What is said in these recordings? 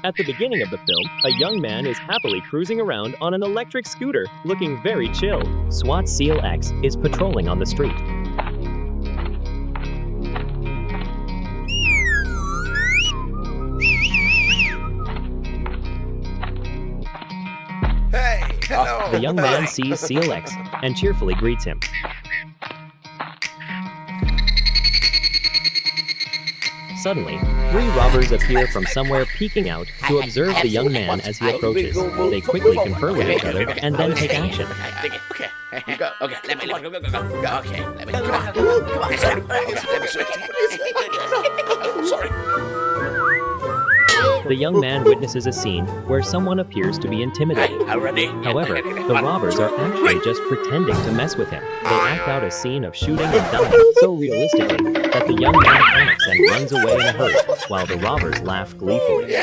At the beginning of the film, a young man is happily cruising around on an electric scooter, looking very chill. SWAT SEAL X is patrolling on the street. Hey, hello. The young man sees SEAL X and cheerfully greets him. Suddenly, 3 robbers appear from somewhere peeking out to observe the young man as he approaches. They quickly confer with each other and then take action. Okay, let me go. Okay, let me go. Come on. Sorry. The young man witnesses a scene where someone appears to be intimidated. However, the robbers are actually just pretending to mess with him. They act out a scene of shooting and dying so realistically that the young man panics and runs away in a hurry, while the robbers laugh gleefully.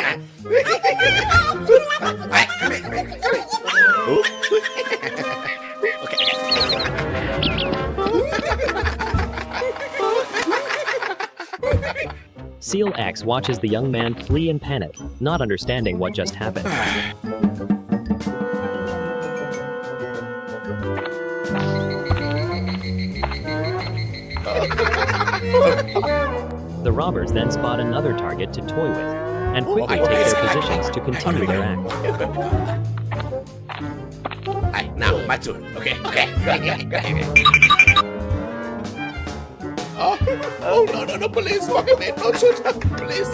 SEAL X watches the young man flee in panic, not understanding what just happened. The robbers then spot another target to toy with, and quickly take their positions to continue their act. Now, my turn. Okay. Oh, no, police, fuck me, no shoot, police.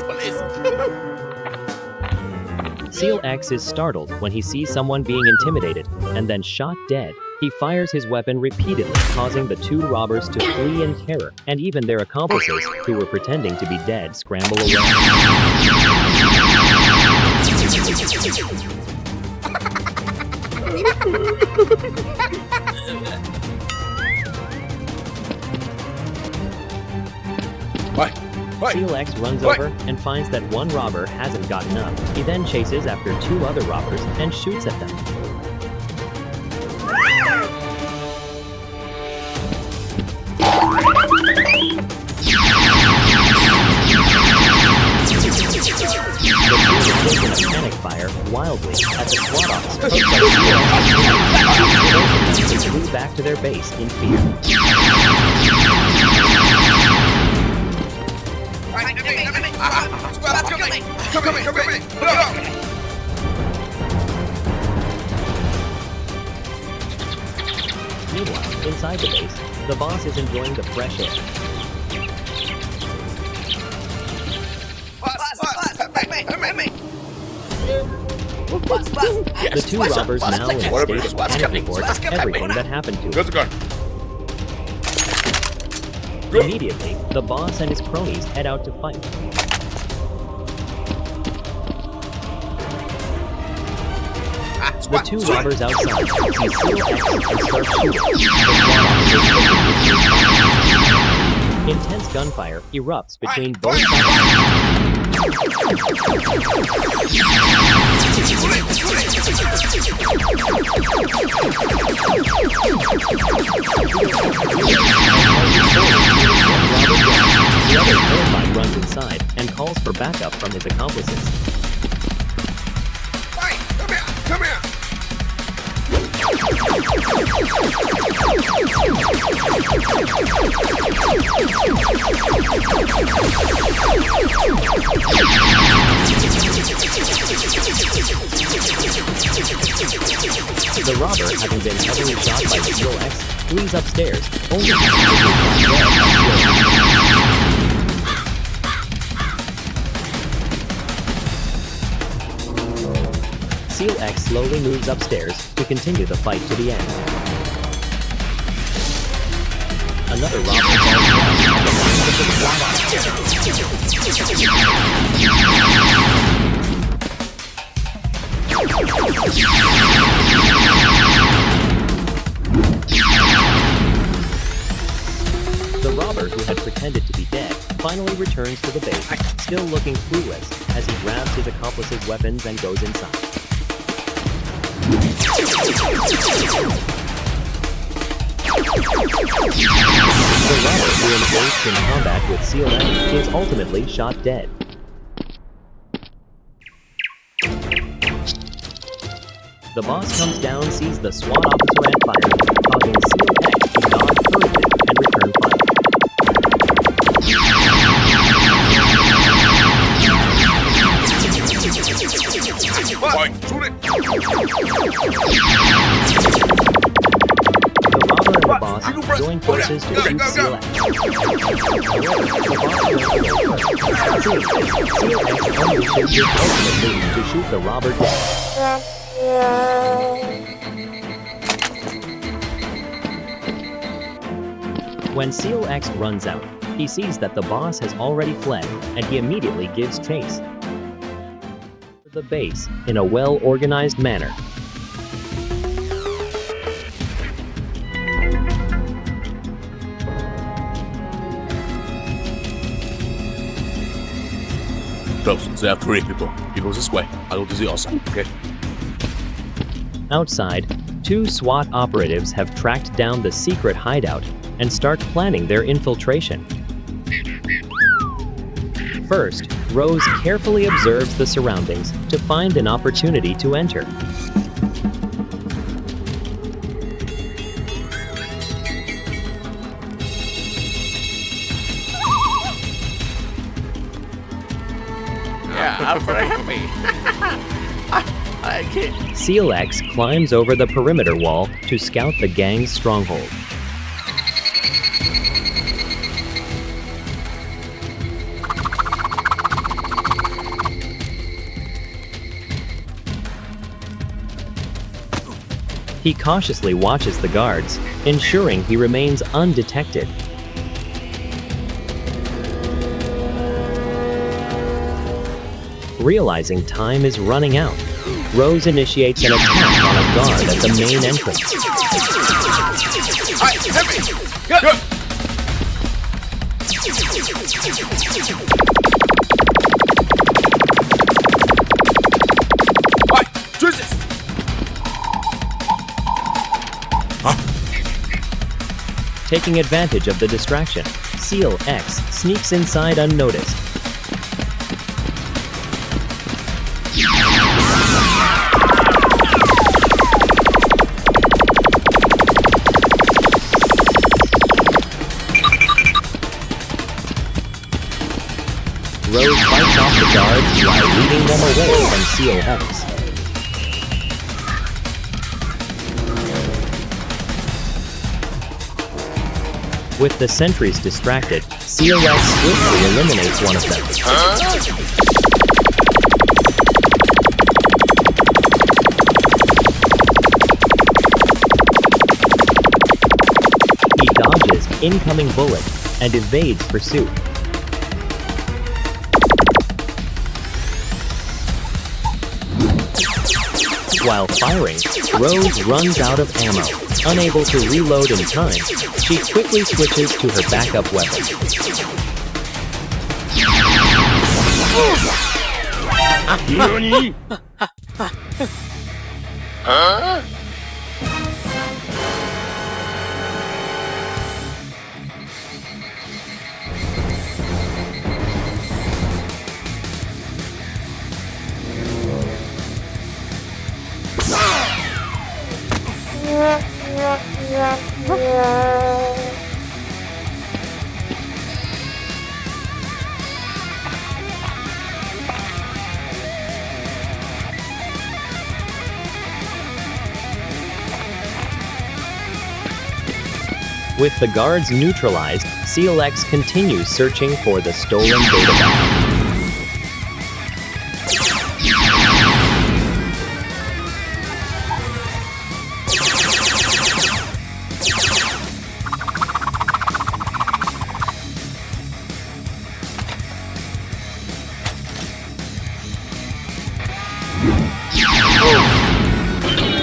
SEAL X is startled when he sees someone being intimidated and then shot dead. He fires his weapon repeatedly, causing the 2 robbers to flee in terror, and even their accomplices, who were pretending to be dead, scramble away. SEAL X runs over and finds that one robber hasn't gotten up. He then chases after 2 other robbers and shoots at them. The 2 panic fire wildly at the SWAT officer. They flew back to their base in fear. Come here. Meanwhile, inside the base, the boss is enjoying the fresh air. The 2 robbers now in a state of panic report everything that happened to him. Immediately, the boss and his cronies head out to fight. The 2 robbers outside see SEAL X and start shooting. Intense gunfire erupts between both sides. The other terrified runs inside and calls for backup from his accomplices. Come here. The robber, having been heavily shot by SEAL X, flees upstairs, only to SEAL X slowly moves upstairs to continue the fight to the end. Another robber falls down at the lines of the SWAT The robber, who had pretended to be dead, finally returns to the base, still looking clueless, as he grabs his accomplice's weapons and goes inside. The robber, who engaged in combat with SEAL X, is ultimately shot dead. The boss comes down, sees the SWAT officer and fires, causing SEAL X to dodge hurriedly and return fire. The robber and the boss join forces to shoot SEAL X. However, the boss SEAL X unleashes his ultimate move to shoot the robber dead. When SEAL X runs out, he sees that the boss has already fled, and he immediately gives chase to the base in a well-organized manner. Close. There are 3 people. He goes this way. I'll go to the other side. Okay. Outside, 2 SWAT operatives have tracked down the secret hideout and start planning their infiltration. First, Rose carefully observes the surroundings to find an opportunity to enter. Yeah, I'm very happy. I can't. SEAL X climbs over the perimeter wall to scout the gang's stronghold. He cautiously watches the guards, ensuring he remains undetected. Realizing time is running out, Rose initiates an attack on a guard at the main entrance. Taking advantage of the distraction, SEAL X sneaks inside unnoticed. Rose fights off the guards while leading them away from SEAL X. With the sentries distracted, SEAL X swiftly eliminates one of them. He dodges incoming bullet and evades pursuit. While firing, Rose runs out of ammo. Unable to reload in time, she quickly switches to her backup weapon. With the guards neutralized, SEAL X continues searching for the stolen data bag.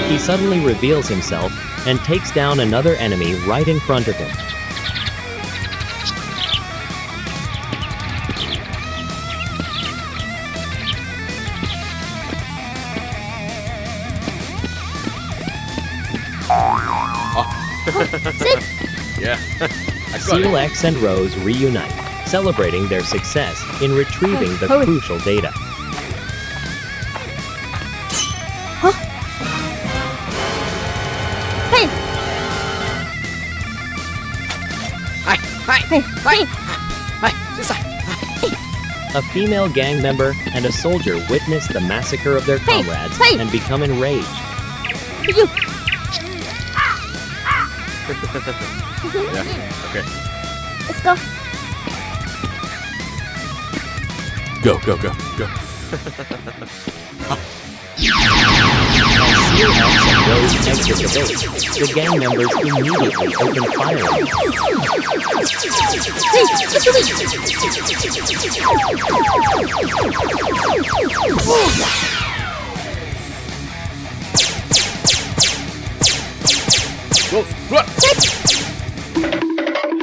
He suddenly reveals himself and takes down another enemy right in front of him. Yeah. SEAL X and Rose reunite, celebrating their success in retrieving the crucial data. this side. A female gang member and a soldier witness the massacre of their comrades and become enraged. Yeah, okay. Let's go. Go. SEAL X and Rose exit the base. The gang members immediately open fire on them. Run!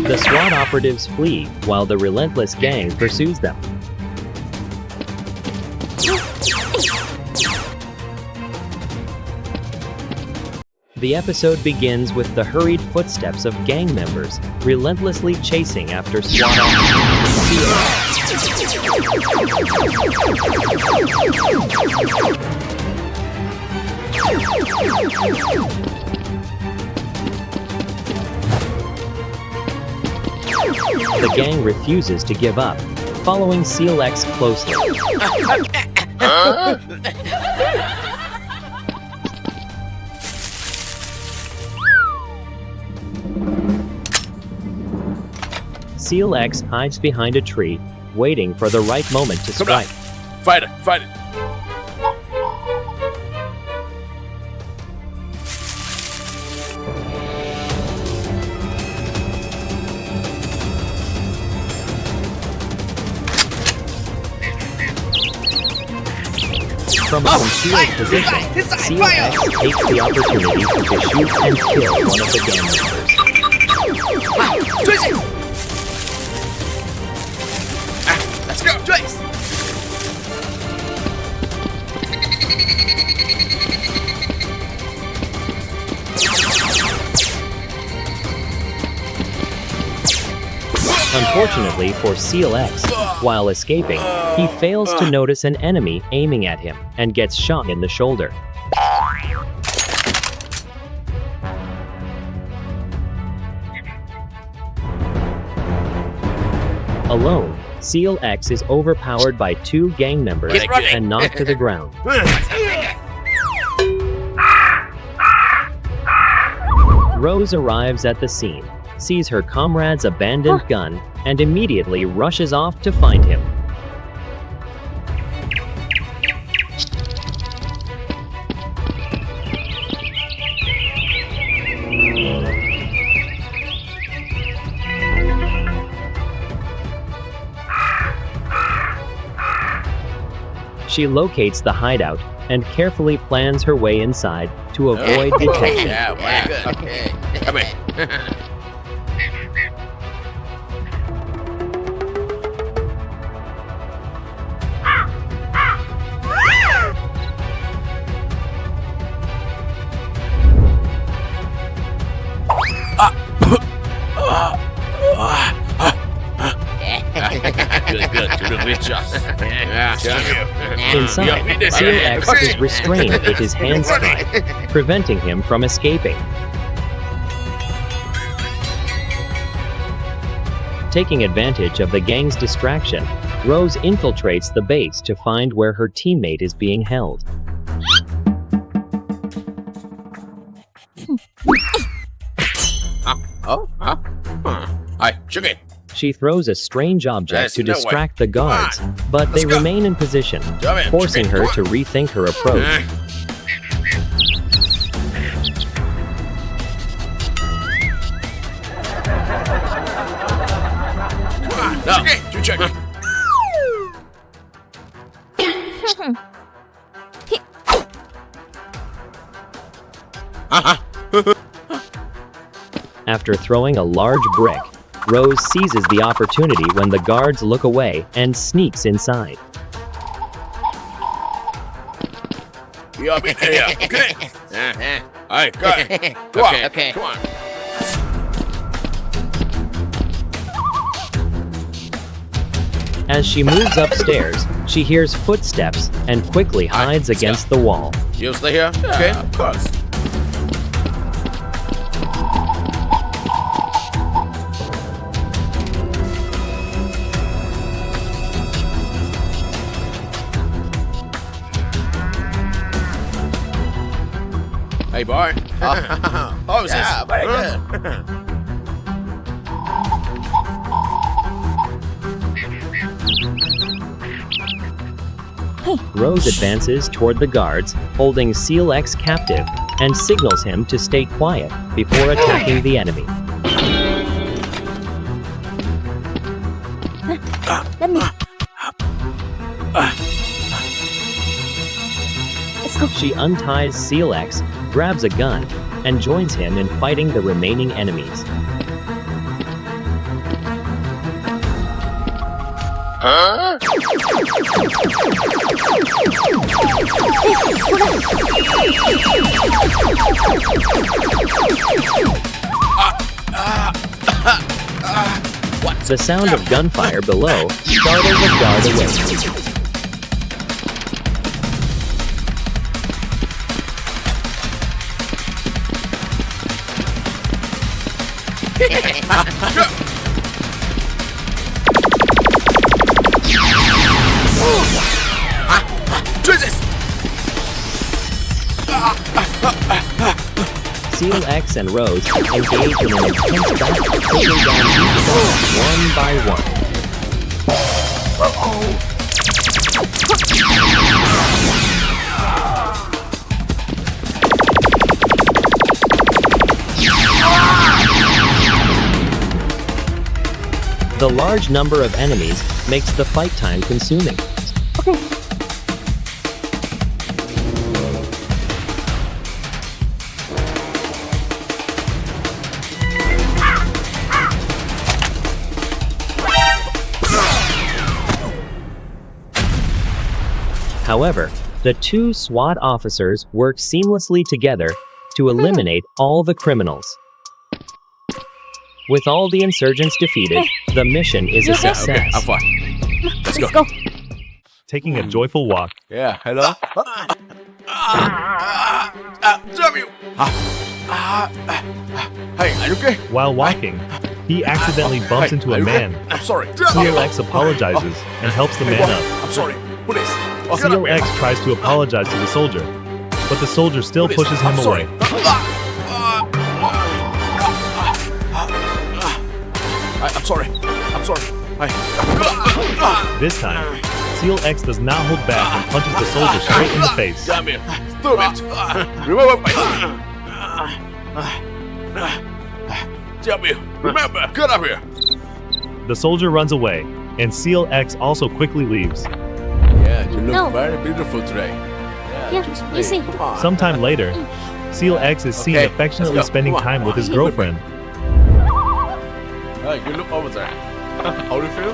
The SWAT operatives flee while the relentless gang pursues them. The episode begins with the hurried footsteps of gang members relentlessly chasing after SWAT The gang refuses to give up, following SEAL X closely. SEAL X hides behind a tree, waiting for the right moment to strike. Fight it. From a concealed position, SEAL X takes the opportunity to shoot and kill one of the gang members. Let's go, Joyce! Unfortunately for SEAL X, while escaping, he fails to notice an enemy aiming at him and gets shot in the shoulder. Alone, SEAL X is overpowered by two gang members and knocked to the ground. Rose arrives at the scene, sees her comrade's abandoned gun, and immediately rushes off to find him. She locates the hideout and carefully plans her way inside to avoid detection. Yeah, good. Okay. Come here. Good. You're doing a great job. Inside, SEAL X is restrained with his hands tied, preventing him from escaping. Taking advantage of the gang's distraction, Rose infiltrates the base to find where her teammate is being held. Hi, Sugar. She throws a strange object to distract the guards, but they remain in position, forcing her to rethink her approach. No, you check. After throwing a large brick, Rose seizes the opportunity when the guards look away and sneaks inside. Yeah, okay. All right, go ahead. Come on. As she moves upstairs, she hears footsteps and quickly hides against the wall. You stay here? Okay, of course. Hey, boy. How is this? Yeah, very good. Rose advances toward the guards, holding SEAL X captive, and signals him to stay quiet before attacking the enemy. Let me. Let's go. She unties SEAL X, grabs a gun, and joins him in fighting the remaining enemies. The sound of gunfire below startled the guard away. Jesus! SEAL X and Rose engage in an intense battle, taking down each guard one by one. The large number of enemies makes the fight time consuming. Okay. However, the two SWAT officers work seamlessly together to eliminate all the criminals. With all the insurgents defeated, the mission is a You okay? success. Okay, I'm fine. Let's go. Taking a joyful walk. Yeah, hello? Damn you! Hey, are you okay? While walking, he accidentally bumps Hey, into are a you okay? man. I'm sorry. SEAL X apologizes and helps the Hey, man boy, up. I'm sorry. Police. Oh, get SEAL up here. X tries to apologize to the soldier, but the soldier still Police, pushes him I'm sorry. away. I'm sorry. I'm sorry. Hey. This time, SEAL X does not hold back and punches the soldier straight in the face. Damn you. Stupid. Remember my Damn you. Remember. Get up here. The soldier runs away, and SEAL X also quickly leaves. Yeah, you look No. very beautiful today. Yeah, just you please, see. come on. Sometime later, SEAL X is seen Okay, affectionately let's go. spending Come on, time come with on. his girlfriend. Hey, you look over there. How do you feel?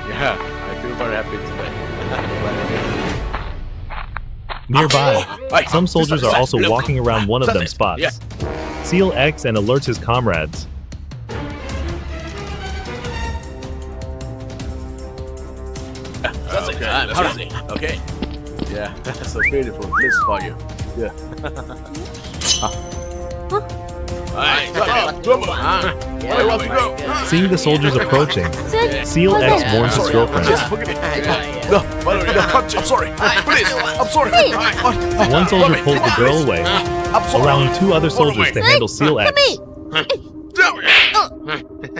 Yeah, I feel very happy today. Nearby, Hey, some soldiers are also look. walking around one of them That's it. spots. Yeah. SEAL X and alerts his comrades. That's it. How is it? Okay. Yeah, that's so beautiful. This is for you. Yeah. Hey, come on. Hey, let's go. Seeing the soldiers approaching, Sit. SEAL What's X that? warns his Sorry. girlfriend. Just forgive me. No, I'm sorry. Please, I'm sorry. Hey. One soldier pulls the girl away, I'm sorry. allowing two other soldiers to handle SEAL X.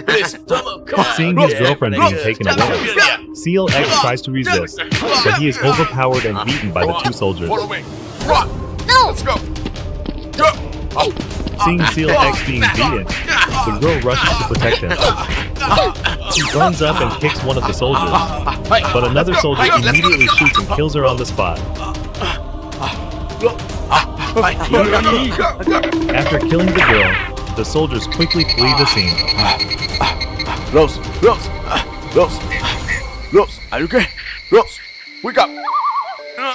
Please, come on. Seeing his girlfriend being taken away, SEAL X tries to resist, but he is overpowered and beaten by the two soldiers. Follow me. Run. No. Let's go. Go. Seeing SEAL X being beaten, the girl rushes to protect him. She runs up and kicks one of the soldiers, but another soldier immediately shoots and kills her on the spot. After killing the girl, the soldiers quickly flee the scene. Rose, are you okay? Rose, wake up.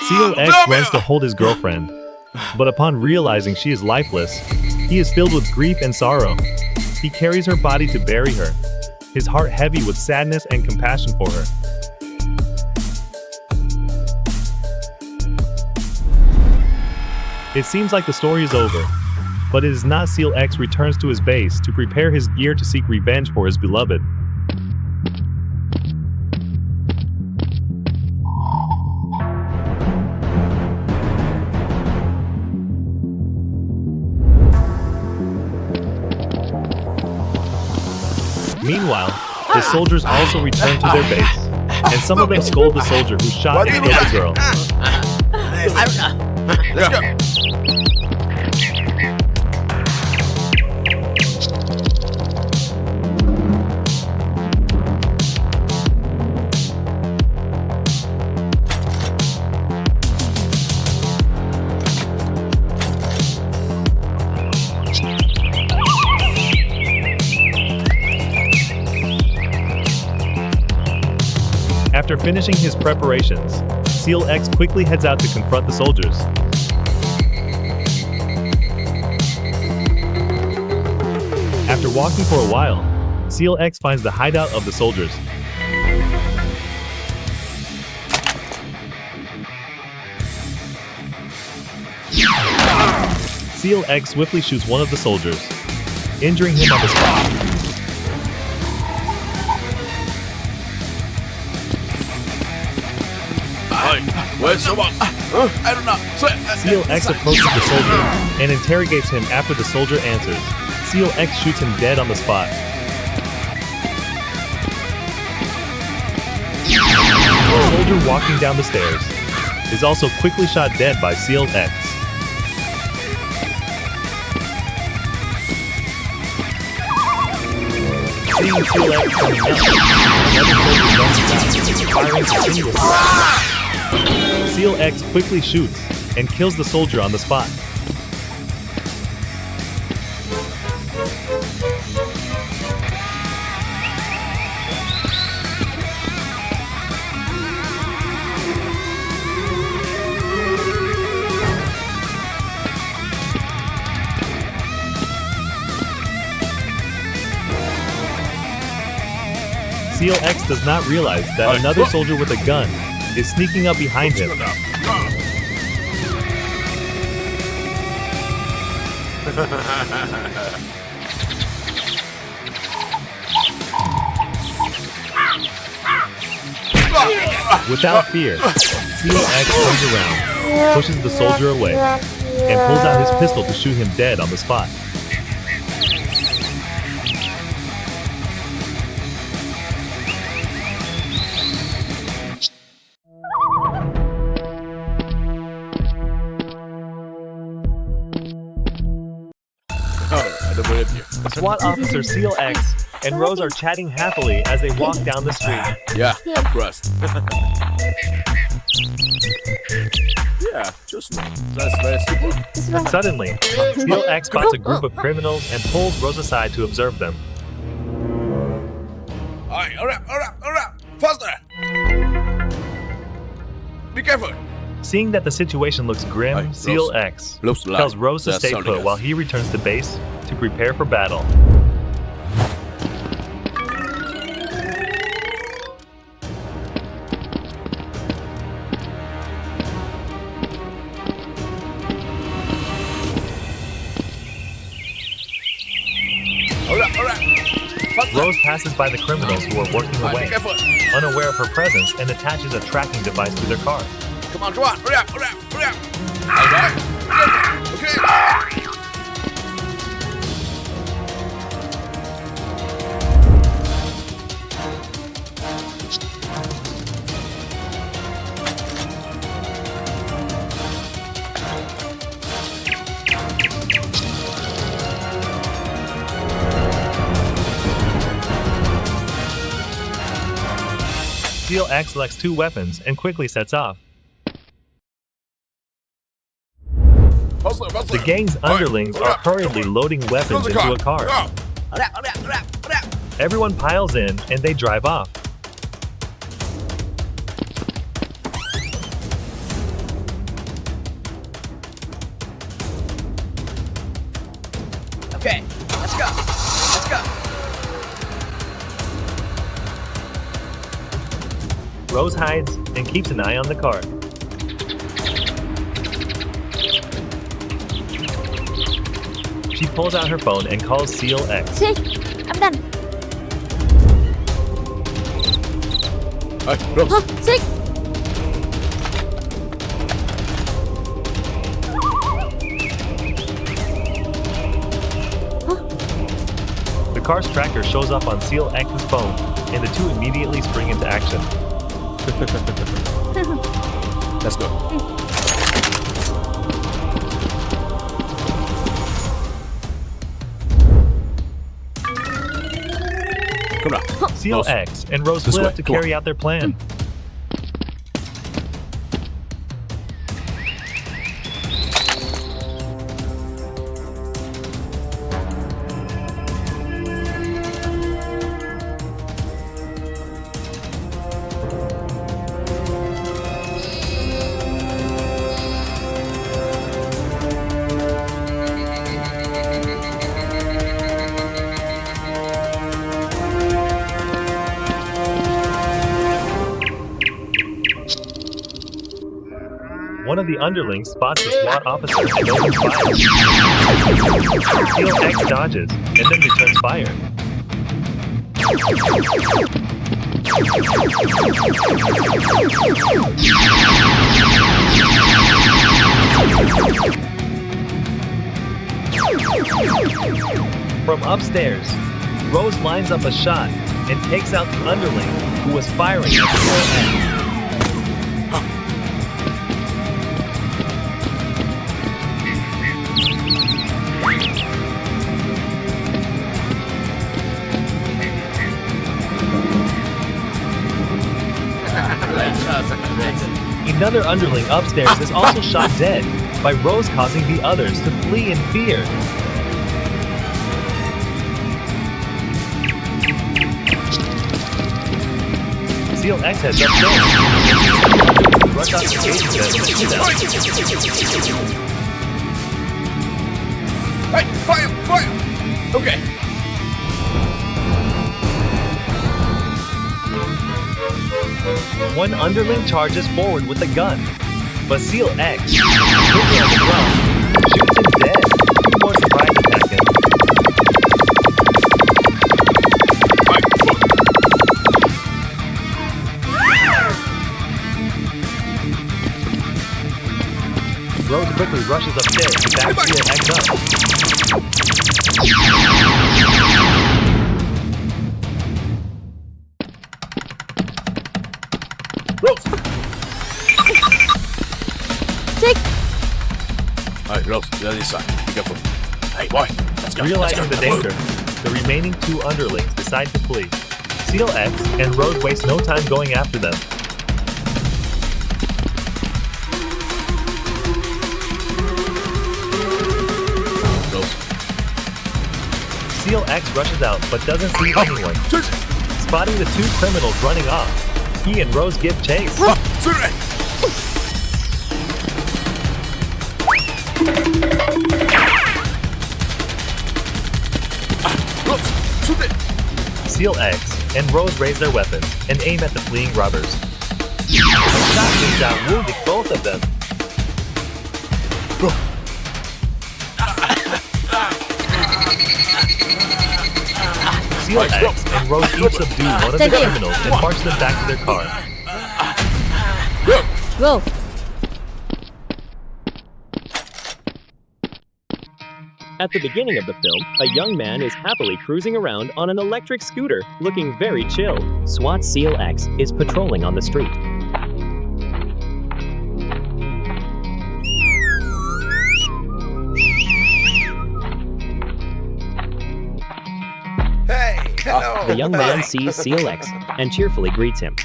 SEAL X runs to hold his girlfriend, but upon realizing she is lifeless, he is filled with grief and sorrow. He carries her body to bury her, his heart heavy with sadness and compassion for her. It seems like the story is over, but it is not. SEAL X returns to his base to prepare his gear to seek revenge for his beloved. Meanwhile, the soldiers also return to their base, and some of them scold the soldier who shot and killed the girl. Let's go. After finishing his preparations, SEAL X quickly heads out to confront the soldiers. After walking for a while, SEAL X finds the hideout of the soldiers. SEAL X swiftly shoots one of the soldiers, injuring him on the spot. Where's someone? I don't know. SEAL X approaches the soldier and interrogates him after the soldier answers. SEAL X shoots him dead on the spot. The soldier walking down the stairs is also quickly shot dead by SEAL X. Seeing SEAL X coming up, another soldier runs out, firing continuously. SEAL X quickly shoots and kills the soldier on the spot. SEAL X does not realize that another soldier with a gun is sneaking up behind him. Without fear, SEAL X turns around, pushes the soldier away, and pulls out his pistol to shoot him dead on the spot. I don't believe you. SWAT officer SEAL X and Rose are chatting happily as they walk down the street. Yeah, of course. Yeah, just me. That's very simple. Suddenly, SEAL X spots a group of criminals and pulls Rose aside to observe them. Alright, faster! Be careful! Seeing that the situation looks grim, Hey, SEAL Rose. X Looks like tells Rose to they're stay sounding put us. while he returns to base to prepare for battle. Faster! Rose passes by the criminals who are working Be away, careful! unaware of her presence, and attaches a tracking device to their car. Come on, hurry up! Alright, okay! SEAL X selects two weapons and quickly sets off. Faster! The gang's underlings are hurriedly loading weapons into a car. Everyone piles in and they drive off. Okay, let's go. Let's go. Rose hides and keeps an eye on the car. She pulls out her phone and calls SEAL X. See? I'm done. Hey, Rose! Huh? See? The car car's tracker shows up on SEAL X's phone, and the two immediately spring into action. Let's go. Come on. SEAL Rose. X and Rose This split way, up to come on. carry out their plan. One of the underlings spots the SWAT officer and opens fire. SEAL X dodges and then returns fire. From upstairs, Rose lines up a shot and takes out the underling who was firing at SEAL X. Another underling upstairs is also shot dead by Rose, causing the others to flee in fear. SEAL X has up there. Rush out to engage them. Hey, fire! Fire! Okay. One underling charges forward with a gun, but SEAL X, quickly on the ground, shoots him dead. Two more surprise attack him. Rose quickly rushes upstairs to back SEAL X up. Rose! Sick. Alright, Rose, the other side. Be careful. Hey, boy, let's go. Realizing the let's go. danger, the remaining two underlings decide to flee. SEAL X and Rose waste no time going after them. Rose. SEAL X rushes out but doesn't see anyone. Jesus! Spotting the two criminals running off, he and Rose give chase. Surrender! Rose, shoot it! SEAL X and Rose raise their weapons and aim at the fleeing robbers. A shot rings out, wounding both of them. SEAL X and Rose each subdue one of the Thank you. criminals and march them back to their car. Go. At the beginning of the film, a young man is happily cruising around on an electric scooter, looking very chill. SWAT SEAL X is patrolling on the street. Hey, hello. The young man sees SEAL X and cheerfully greets him.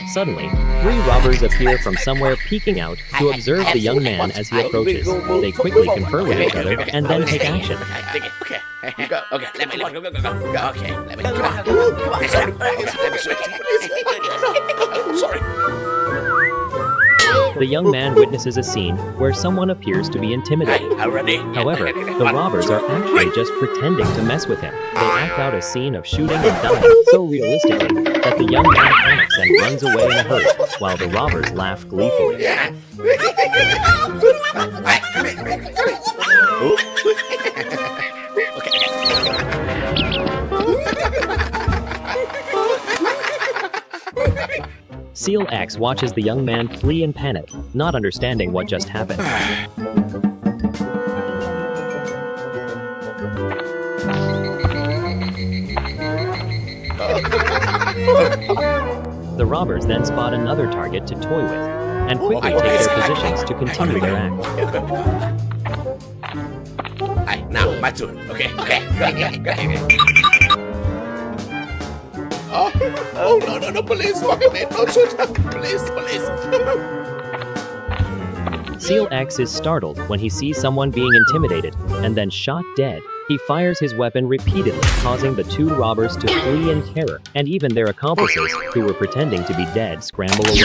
Suddenly, three robbers appear from somewhere peeking out to observe the young man as he approaches. They quickly confer with each other and then take action. Okay, you go. Okay, let me go. Okay, let me come on. Sorry. Let me switch. Sorry. The young man witnesses a scene where someone appears to be intimidated. However, the robbers are actually just pretending to mess with him. They act out a scene of shooting and dying so realistically that the young man panics and runs away in a hurry, while the robbers laugh gleefully. SEAL X watches the young man flee in panic, not understanding what just happened. The robbers then spot another target to toy with, and quickly take their positions to continue their act. Alright, now my turn. Okay. Oh no, police! Fuck me! No shoot! Police! SEAL X is startled when he sees someone being intimidated and then shot dead. He fires his weapon repeatedly, causing the two robbers to flee in terror, and even their accomplices, who were pretending to be dead, scramble away.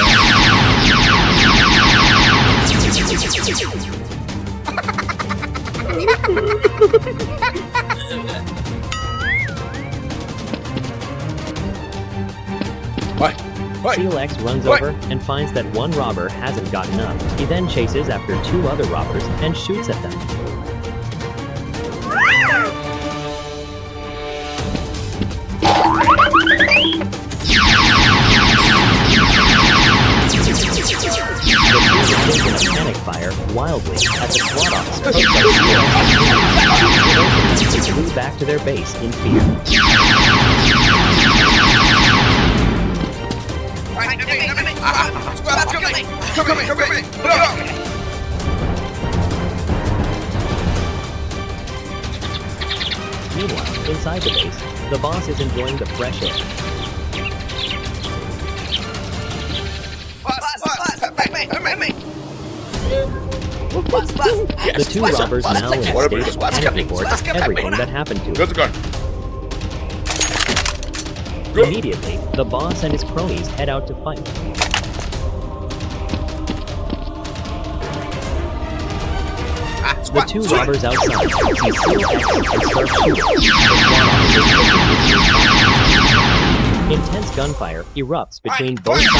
SEAL X runs over and finds that one robber hasn't gotten up. He then chases after two other robbers and shoots at them. The two in a panic fire wildly at the SWAT officer and flew back to their base in fear. Meanwhile, inside the base, the boss is enjoying the fresh air. The two robbers now in a state of panic report everything that happened to him. Immediately, the boss and his cronies head out to fight. The two robbers outside see SEAL X and start shooting. Intense gunfire erupts between both sides.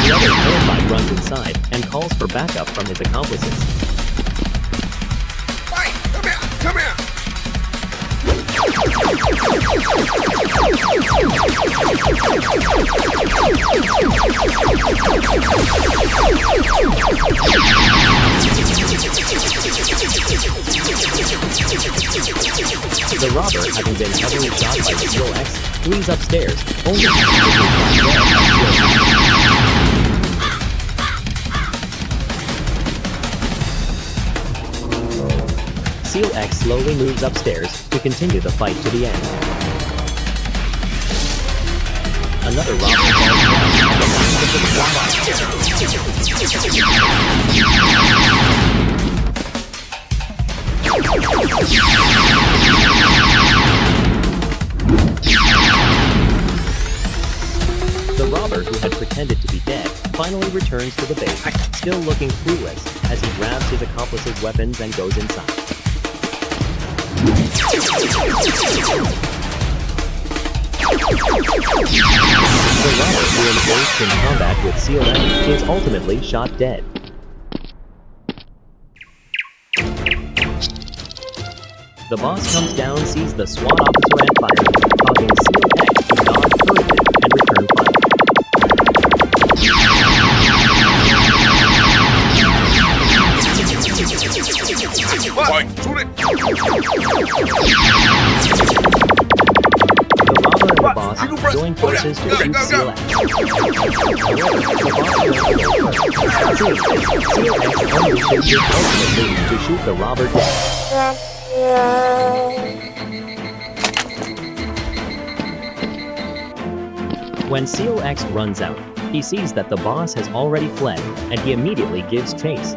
The other terrified runs inside and calls for backup from his accomplices. Come here! The robber, having been heavily shot by SEAL X, flees upstairs, only to SEAL X slowly moves upstairs to continue the fight to the end. Another robber falls down at the last of the SWAT The robber, who had pretended to be dead, finally returns to the base, still looking clueless, as he grabs his accomplice's weapons and goes inside. The robber, who engaged in combat with SEAL X, is ultimately shot dead. The boss comes down, sees the SWAT officer and fires, causing SEAL X to dodge hurriedly and return fire. The robber and the boss join forces to shoot SEAL X. However, the boss SEAL X unleashes his ultimate move to shoot the robber dead. When SEAL X runs out, he sees that the boss has already fled, and he immediately gives chase.